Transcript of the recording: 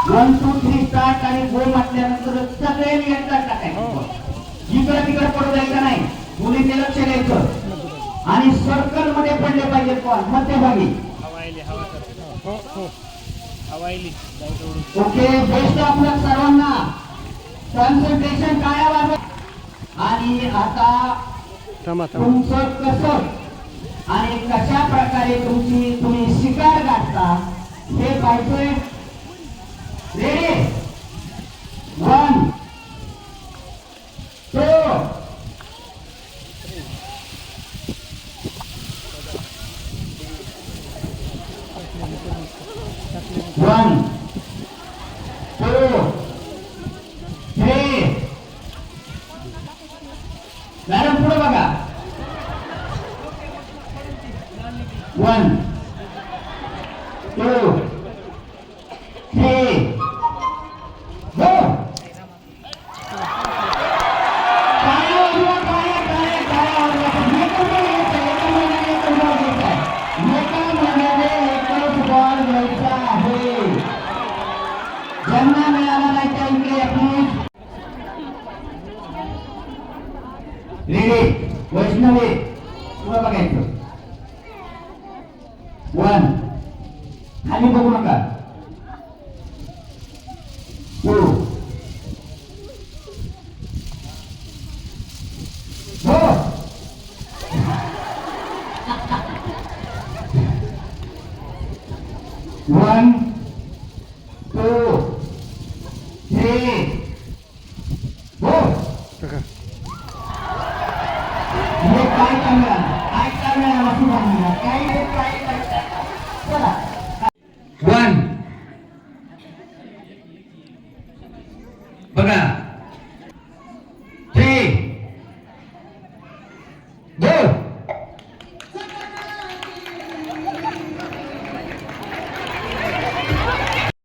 1 2 3 start आणि गो म्हटल्यानंतर सगळ्यांनी एकदा टाकायचं. इकडे तिकडे पडू द्यायचं नाही. मुलींनी लक्ष द्यायचं आणि सर्कल मध्ये पडले पाहिजे. पण मध्यभागी ओके. बेस्ट आपल्या सर्वांना कॉन्सन्ट्रेशन काय आहे. आणि आता तुमचं कसं आणि कशा प्रकारे तुम्ही शिकार गाठता हे पाहिजे. रेडी 1 2 1 2 3. मॅडम पुढे बघा. 1 2 3 गो. ज्यांना मिळाला नाही त्या इकडे आपली रेडी. वैष्णवी पुढे बघायचं. 1 खाली बघू नका. 2 गो. 1 2 3 गो. हे काय करणार काय चला. 1 बघा.